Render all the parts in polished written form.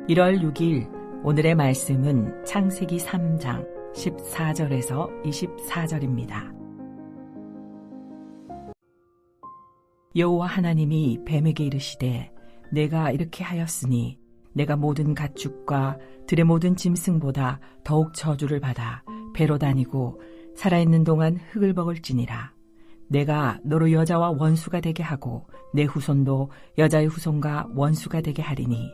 1월 6일 오늘의 말씀은 창세기 3장 14절에서 24절입니다. 여호와 하나님이 뱀에게 이르시되 내가 이렇게 하였으니 내가 모든 가축과 들의 모든 짐승보다 더욱 저주를 받아 배로 다니고 살아있는 동안 흙을 먹을지니라. 내가 너로 여자와 원수가 되게 하고 내 후손도 여자의 후손과 원수가 되게 하리니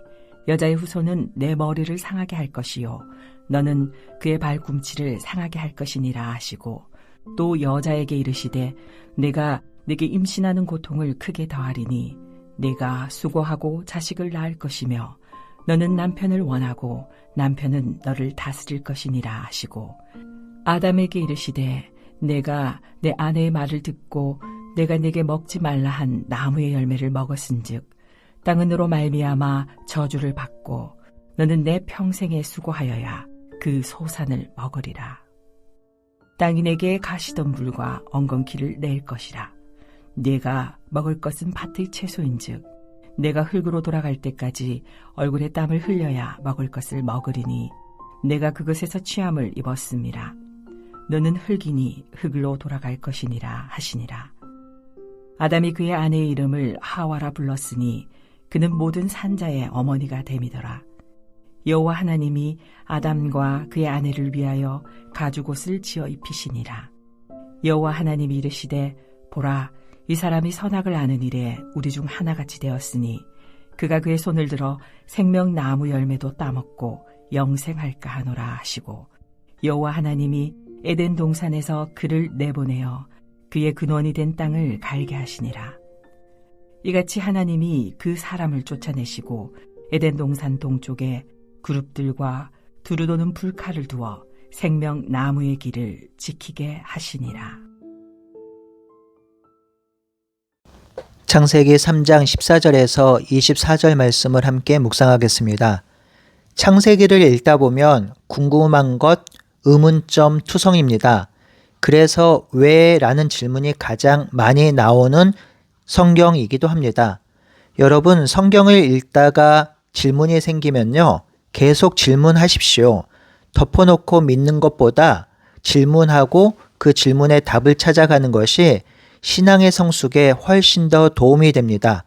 여자의 후손은 내 머리를 상하게 할 것이요 너는 그의 발꿈치를 상하게 할 것이니라 하시고, 또 여자에게 이르시되 내가 네게 임신하는 고통을 크게 더하리니 네가 수고하고 자식을 낳을 것이며 너는 남편을 원하고 남편은 너를 다스릴 것이니라 하시고, 아담에게 이르시되 내가 내 아내의 말을 듣고 내가 네게 먹지 말라 한 나무의 열매를 먹었은즉 땅은으로 말미암아 저주를 받고 너는 내 평생에 수고하여야 그 소산을 먹으리라. 땅이 내게 가시덤불과 엉겅퀴를 낼 것이라. 네가 먹을 것은 밭의 채소인즉 내가 흙으로 돌아갈 때까지 얼굴에 땀을 흘려야 먹을 것을 먹으리니 내가 그것에서 취함을 입었음이라. 너는 흙이니 흙으로 돌아갈 것이니라 하시니라. 아담이 그의 아내의 이름을 하와라 불렀으니 그는 모든 산자의 어머니가 됨이더라. 여호와 하나님이 아담과 그의 아내를 위하여 가죽옷을 지어 입히시니라. 여호와 하나님이 이르시되 보라, 이 사람이 선악을 아는 일에 우리 중 하나같이 되었으니 그가 그의 손을 들어 생명나무 열매도 따먹고 영생할까 하노라 하시고, 여호와 하나님이 에덴 동산에서 그를 내보내어 그의 근원이 된 땅을 갈게 하시니라. 이같이 하나님이 그 사람을 쫓아내시고 에덴 동산 동쪽에 그룹들과 두루 도는 불칼을 두어 생명나무의 길을 지키게 하시니라. 창세기 3장 14절에서 24절 말씀을 함께 묵상하겠습니다. 창세기를 읽다 보면 궁금한 것, 의문점 투성입니다. 그래서 왜? 라는 질문이 가장 많이 나오는 성경이기도 합니다. 여러분, 성경을 읽다가 질문이 생기면요, 계속 질문하십시오. 덮어놓고 믿는 것보다 질문하고 그 질문에 답을 찾아가는 것이 신앙의 성숙에 훨씬 더 도움이 됩니다.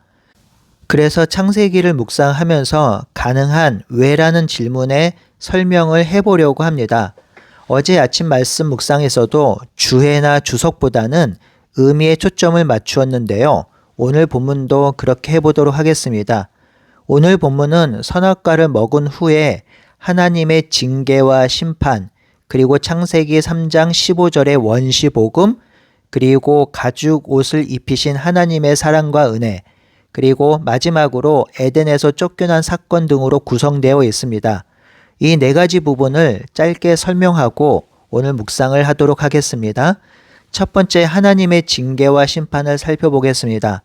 그래서 창세기를 묵상하면서 가능한 왜라는 질문에 설명을 해보려고 합니다. 어제 아침 말씀 묵상에서도 주해나 주석보다는 의미에 초점을 맞추었는데요. 오늘 본문도 그렇게 해보도록 하겠습니다. 오늘 본문은 선악과를 먹은 후에 하나님의 징계와 심판, 그리고 창세기 3장 15절의 원시복음, 그리고 가죽 옷을 입히신 하나님의 사랑과 은혜, 그리고 마지막으로 에덴에서 쫓겨난 사건 등으로 구성되어 있습니다. 이 네 가지 부분을 짧게 설명하고 오늘 묵상을 하도록 하겠습니다. 첫 번째, 하나님의 징계와 심판을 살펴보겠습니다.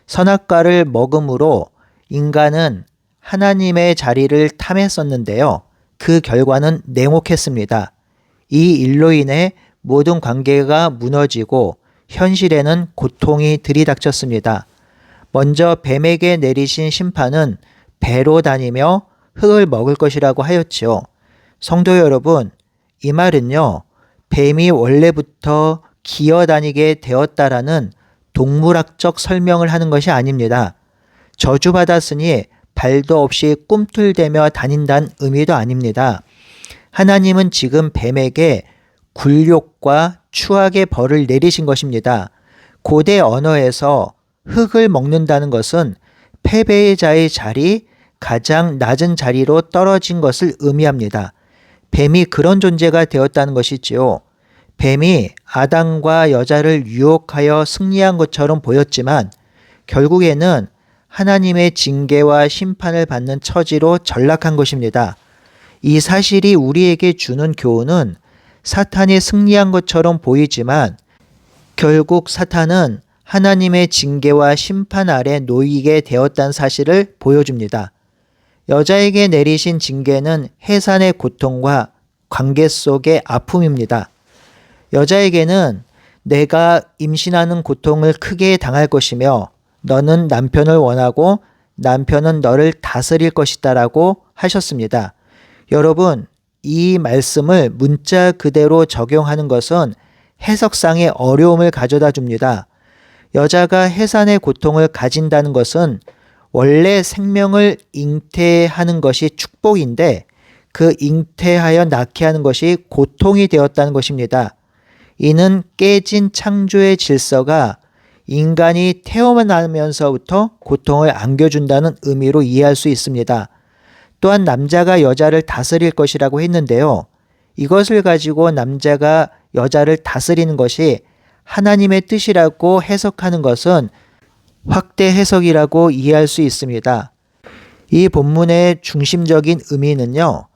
선악과를 먹음으로 인간은 하나님의 자리를 탐했었는데요. 그 결과는 냉혹했습니다. 이 일로 인해 모든 관계가 무너지고 현실에는 고통이 들이닥쳤습니다. 먼저 뱀에게 내리신 심판은 배로 다니며 흙을 먹을 것이라고 하였지요. 성도 여러분, 이 말은요, 뱀이 원래부터 기어다니게 되었다라는 동물학적 설명을 하는 것이 아닙니다. 저주받았으니 발도 없이 꿈틀대며 다닌다는 의미도 아닙니다. 하나님은 지금 뱀에게 굴욕과 추악의 벌을 내리신 것입니다. 고대 언어에서 흙을 먹는다는 것은 패배의 자의 자리, 가장 낮은 자리로 떨어진 것을 의미합니다. 뱀이 그런 존재가 되었다는 것이지요. 뱀이 아담과 여자를 유혹하여 승리한 것처럼 보였지만 결국에는 하나님의 징계와 심판을 받는 처지로 전락한 것입니다. 이 사실이 우리에게 주는 교훈은 사탄이 승리한 것처럼 보이지만 결국 사탄은 하나님의 징계와 심판 아래 놓이게 되었다는 사실을 보여줍니다. 여자에게 내리신 징계는 해산의 고통과 관계 속의 아픔입니다. 여자에게는 내가 임신하는 고통을 크게 당할 것이며 너는 남편을 원하고 남편은 너를 다스릴 것이다 라고 하셨습니다. 여러분, 이 말씀을 문자 그대로 적용하는 것은 해석상의 어려움을 가져다 줍니다. 여자가 해산의 고통을 가진다는 것은 원래 생명을 잉태하는 것이 축복인데 그 잉태하여 낳게 하는 것이 고통이 되었다는 것입니다. 이는 깨진 창조의 질서가 인간이 태어나면서부터 고통을 안겨준다는 의미로 이해할 수 있습니다. 또한 남자가 여자를 다스릴 것이라고 했는데요. 이것을 가지고 남자가 여자를 다스리는 것이 하나님의 뜻이라고 해석하는 것은 확대 해석이라고 이해할 수 있습니다. 이 본문의 중심적인 의미는요.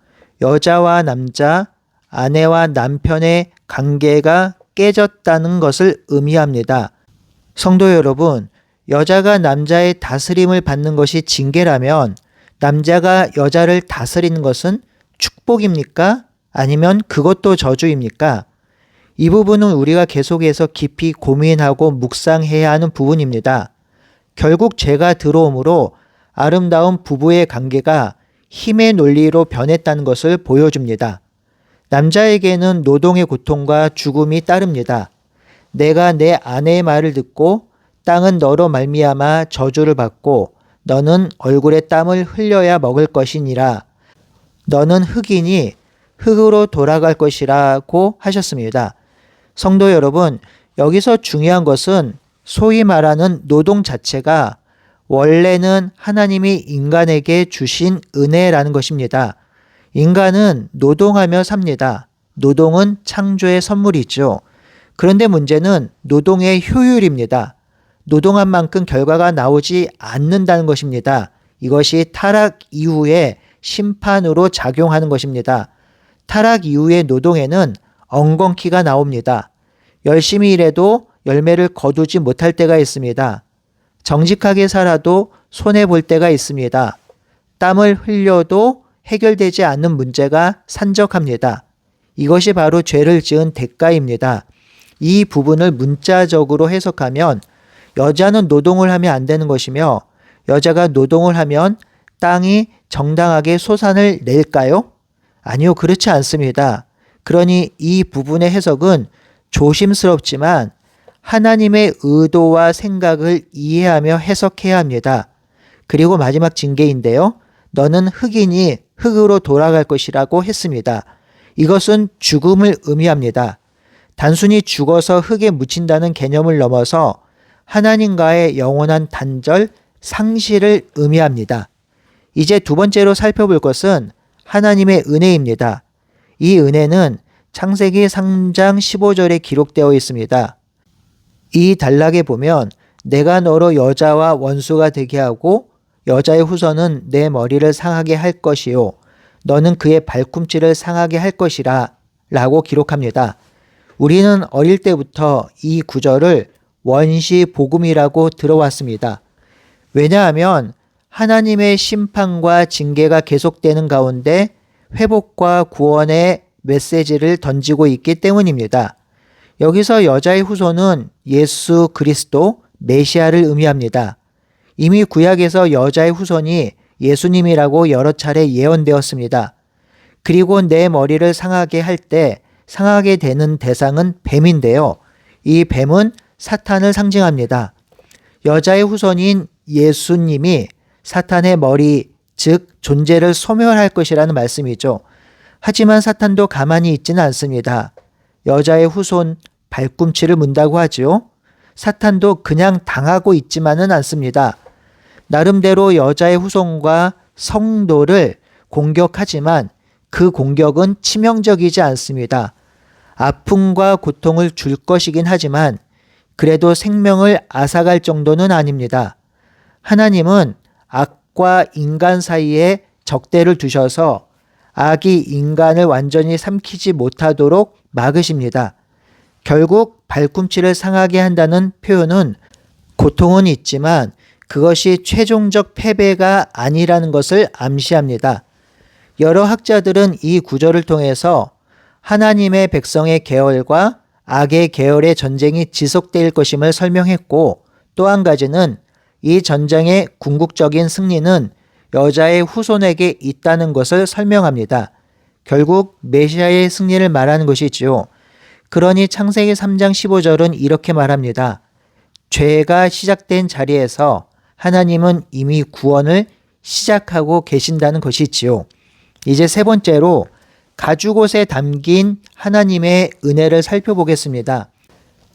여자와 남자, 아내와 남편의 관계가 깨졌다는 것을 의미합니다. 성도 여러분, 여자가 남자의 다스림을 받는 것이 징계라면 남자가 여자를 다스리는 것은 축복입니까? 아니면 그것도 저주입니까? 이 부분은 우리가 계속해서 깊이 고민하고 묵상해야 하는 부분입니다. 결국 죄가 들어오므로 아름다운 부부의 관계가 힘의 논리로 변했다는 것을 보여줍니다. 남자에게는 노동의 고통과 죽음이 따릅니다. 내가 내 아내의 말을 듣고 땅은 너로 말미암아 저주를 받고 너는 얼굴에 땀을 흘려야 먹을 것이니라. 너는 흙이니 흙으로 돌아갈 것이라고 하셨습니다. 성도 여러분, 여기서 중요한 것은 소위 말하는 노동 자체가 원래는 하나님이 인간에게 주신 은혜라는 것입니다. 인간은 노동하며 삽니다. 노동은 창조의 선물이죠. 그런데 문제는 노동의 효율입니다. 노동한 만큼 결과가 나오지 않는다는 것입니다. 이것이 타락 이후에 심판으로 작용하는 것입니다. 타락 이후의 노동에는 엉겅퀴가 나옵니다. 열심히 일해도 열매를 거두지 못할 때가 있습니다. 정직하게 살아도 손해볼 때가 있습니다. 땀을 흘려도 해결되지 않는 문제가 산적합니다. 이것이 바로 죄를 지은 대가입니다. 이 부분을 문자적으로 해석하면 여자는 노동을 하면 안 되는 것이며 여자가 노동을 하면 땅이 정당하게 소산을 낼까요? 아니요, 그렇지 않습니다. 그러니 이 부분의 해석은 조심스럽지만 하나님의 의도와 생각을 이해하며 해석해야 합니다. 그리고 마지막 징계인데요. 너는 흙이니 흙으로 돌아갈 것이라고 했습니다. 이것은 죽음을 의미합니다. 단순히 죽어서 흙에 묻힌다는 개념을 넘어서 하나님과의 영원한 단절, 상실을 의미합니다. 이제 두 번째로 살펴볼 것은 하나님의 은혜입니다. 이 은혜는 창세기 3장 15절에 기록되어 있습니다. 이 단락에 보면 내가 너로 여자와 원수가 되게 하고 여자의 후손은 내 머리를 상하게 할 것이요 너는 그의 발꿈치를 상하게 할 것이라 라고 기록합니다. 우리는 어릴 때부터 이 구절을 원시 복음이라고 들어왔습니다. 왜냐하면 하나님의 심판과 징계가 계속되는 가운데 회복과 구원의 메시지를 던지고 있기 때문입니다. 여기서 여자의 후손은 예수 그리스도 메시아를 의미합니다. 이미 구약에서 여자의 후손이 예수님이라고 여러 차례 예언되었습니다. 그리고 내 머리를 상하게 할 때 상하게 되는 대상은 뱀인데요. 이 뱀은 사탄을 상징합니다. 여자의 후손인 예수님이 사탄의 머리, 즉 존재를 소멸할 것이라는 말씀이죠. 하지만 사탄도 가만히 있지는 않습니다. 여자의 후손 발꿈치를 문다고 하지요. 사탄도 그냥 당하고 있지만은 않습니다. 나름대로 여자의 후손과 성도를 공격하지만 그 공격은 치명적이지 않습니다. 아픔과 고통을 줄 것이긴 하지만 그래도 생명을 앗아갈 정도는 아닙니다. 하나님은 악과 인간 사이에 적대를 두셔서 악이 인간을 완전히 삼키지 못하도록 막으십니다. 결국 발꿈치를 상하게 한다는 표현은 고통은 있지만 그것이 최종적 패배가 아니라는 것을 암시합니다. 여러 학자들은 이 구절을 통해서 하나님의 백성의 계열과 악의 계열의 전쟁이 지속될 것임을 설명했고 또 한 가지는 이 전쟁의 궁극적인 승리는 여자의 후손에게 있다는 것을 설명합니다. 결국 메시아의 승리를 말하는 것이지요. 그러니 창세기 3장 15절은 이렇게 말합니다. 죄가 시작된 자리에서 하나님은 이미 구원을 시작하고 계신다는 것이지요. 이제 세 번째로 가죽옷에 담긴 하나님의 은혜를 살펴보겠습니다.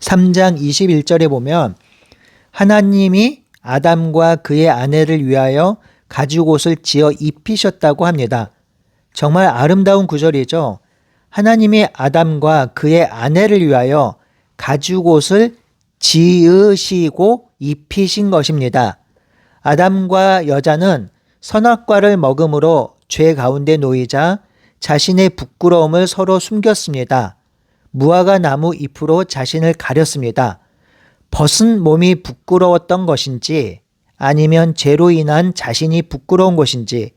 3장 21절에 보면 하나님이 아담과 그의 아내를 위하여 가죽옷을 지어 입히셨다고 합니다. 정말 아름다운 구절이죠. 하나님이 아담과 그의 아내를 위하여 가죽옷을 지으시고 입히신 것입니다. 아담과 여자는 선악과를 먹음으로 죄 가운데 놓이자 자신의 부끄러움을 서로 숨겼습니다. 무화과 나무 잎으로 자신을 가렸습니다. 벗은 몸이 부끄러웠던 것인지, 아니면 죄로 인한 자신이 부끄러운 것인지,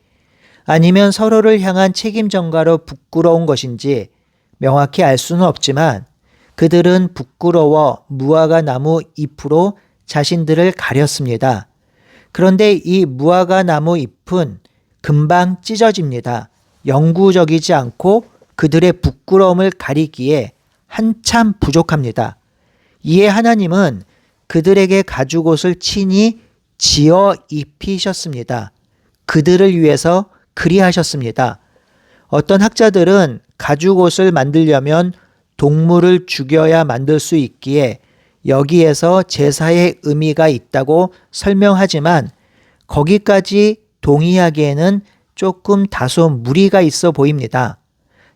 아니면 서로를 향한 책임 전가로 부끄러운 것인지 명확히 알 수는 없지만 그들은 부끄러워 무화과 나무 잎으로 자신들을 가렸습니다. 그런데 이 무화과 나무 잎은 금방 찢어집니다. 영구적이지 않고 그들의 부끄러움을 가리기에 한참 부족합니다. 이에 하나님은 그들에게 가죽옷을 친히 지어 입히셨습니다. 그들을 위해서 그리하셨습니다. 어떤 학자들은 가죽옷을 만들려면 동물을 죽여야 만들 수 있기에 여기에서 제사의 의미가 있다고 설명하지만 거기까지 동의하기에는 조금 다소 무리가 있어 보입니다.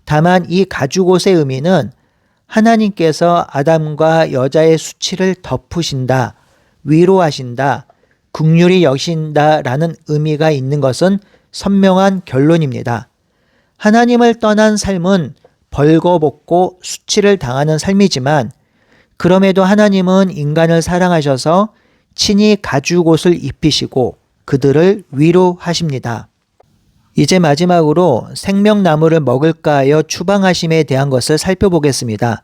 다만 이 가죽옷의 의미는 하나님께서 아담과 여자의 수치를 덮으신다, 위로하신다, 긍휼히 여신다라는 의미가 있는 것은 선명한 결론입니다. 하나님을 떠난 삶은 벌거벗고 수치를 당하는 삶이지만 그럼에도 하나님은 인간을 사랑하셔서 친히 가죽옷을 입히시고 그들을 위로하십니다. 이제 마지막으로 생명나무를 먹을까 하여 추방하심에 대한 것을 살펴보겠습니다.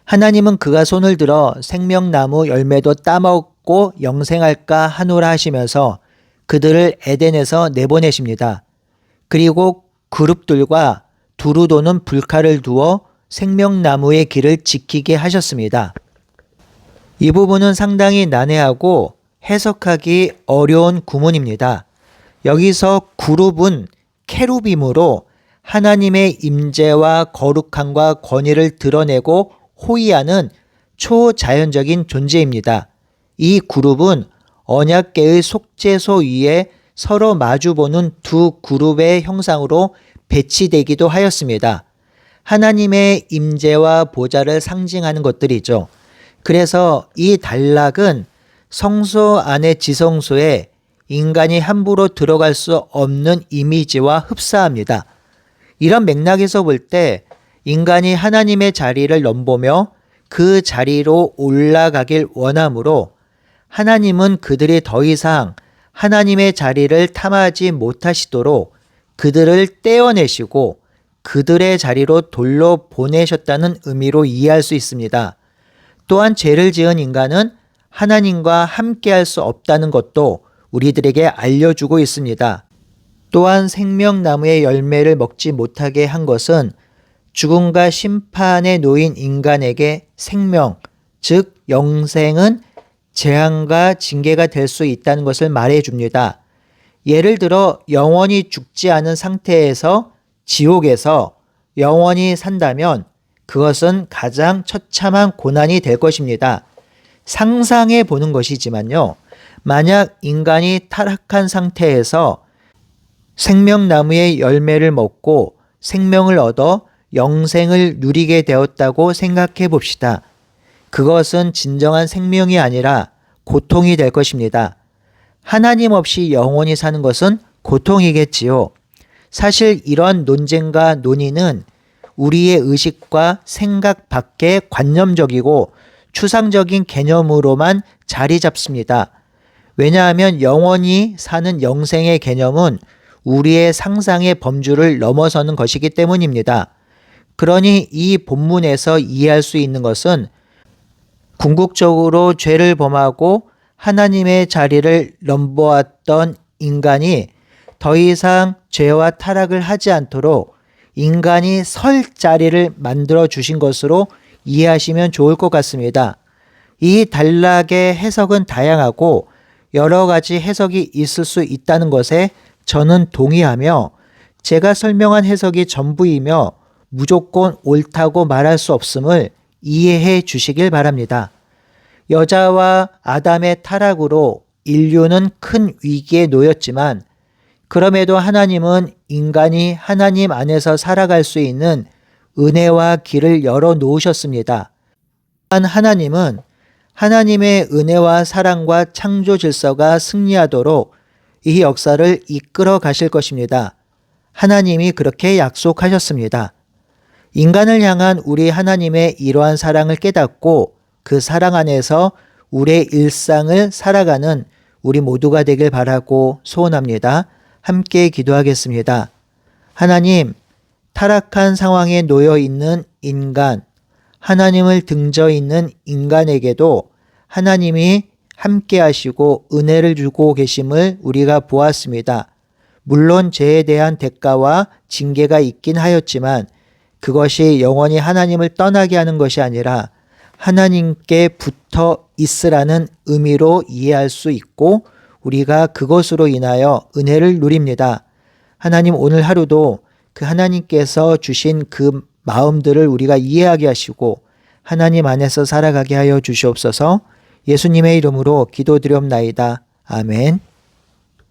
하나님은 그가 손을 들어 생명나무 열매도 따먹고 영생할까 하노라 하시면서 그들을 에덴에서 내보내십니다. 그리고 그룹들과 두루 도는 불칼을 두어 생명나무의 길을 지키게 하셨습니다. 이 부분은 상당히 난해하고 해석하기 어려운 구문입니다. 여기서 그룹은 케루빔으로 하나님의 임재와 거룩함과 권위를 드러내고 호위하는 초자연적인 존재입니다. 이 그룹은 언약궤의 속죄소 위에 서로 마주보는 두 그룹의 형상으로 배치되기도 하였습니다. 하나님의 임재와 보좌를 상징하는 것들이죠. 그래서 이 단락은 성소 안의 지성소에 인간이 함부로 들어갈 수 없는 이미지와 흡사합니다. 이런 맥락에서 볼 때 인간이 하나님의 자리를 넘보며 그 자리로 올라가길 원하므로 하나님은 그들이 더 이상 하나님의 자리를 탐하지 못하시도록 그들을 떼어내시고 그들의 자리로 돌려 보내셨다는 의미로 이해할 수 있습니다. 또한 죄를 지은 인간은 하나님과 함께할 수 없다는 것도 우리들에게 알려주고 있습니다. 또한 생명나무의 열매를 먹지 못하게 한 것은 죽음과 심판에 놓인 인간에게 생명, 즉 영생은 재앙과 징계가 될 수 있다는 것을 말해줍니다. 예를 들어 영원히 죽지 않은 상태에서 지옥에서 영원히 산다면 그것은 가장 처참한 고난이 될 것입니다. 상상해 보는 것이지만요. 만약 인간이 타락한 상태에서 생명나무의 열매를 먹고 생명을 얻어 영생을 누리게 되었다고 생각해 봅시다. 그것은 진정한 생명이 아니라 고통이 될 것입니다. 하나님 없이 영원히 사는 것은 고통이겠지요. 사실 이러한 논쟁과 논의는 우리의 의식과 생각 밖의 관념적이고 추상적인 개념으로만 자리 잡습니다. 왜냐하면 영원히 사는 영생의 개념은 우리의 상상의 범주를 넘어서는 것이기 때문입니다. 그러니 이 본문에서 이해할 수 있는 것은 궁극적으로 죄를 범하고 하나님의 자리를 넘보았던 인간이 더 이상 죄와 타락을 하지 않도록 인간이 설 자리를 만들어 주신 것으로 이해하시면 좋을 것 같습니다. 이 단락의 해석은 다양하고 여러 가지 해석이 있을 수 있다는 것에 저는 동의하며 제가 설명한 해석이 전부이며 무조건 옳다고 말할 수 없음을 이해해 주시길 바랍니다. 여자와 아담의 타락으로 인류는 큰 위기에 놓였지만 그럼에도 하나님은 인간이 하나님 안에서 살아갈 수 있는 은혜와 길을 열어 놓으셨습니다. 하나님은 하나님의 은혜와 사랑과 창조 질서가 승리하도록 이 역사를 이끌어 가실 것입니다. 하나님이 그렇게 약속하셨습니다. 인간을 향한 우리 하나님의 이러한 사랑을 깨닫고 그 사랑 안에서 우리의 일상을 살아가는 우리 모두가 되길 바라고 소원합니다. 함께 기도하겠습니다. 하나님, 타락한 상황에 놓여 있는 인간, 하나님을 등져 있는 인간에게도 하나님이 함께 하시고 은혜를 주고 계심을 우리가 보았습니다. 물론 죄에 대한 대가와 징계가 있긴 하였지만 그것이 영원히 하나님을 떠나게 하는 것이 아니라 하나님께 붙어 있으라는 의미로 이해할 수 있고 우리가 그것으로 인하여 은혜를 누립니다. 하나님, 오늘 하루도 그 하나님께서 주신 그 마음들을 우리가 이해하게 하시고 하나님 안에서 살아가게 하여 주시옵소서. 예수님의 이름으로 기도드리옵나이다. 아멘.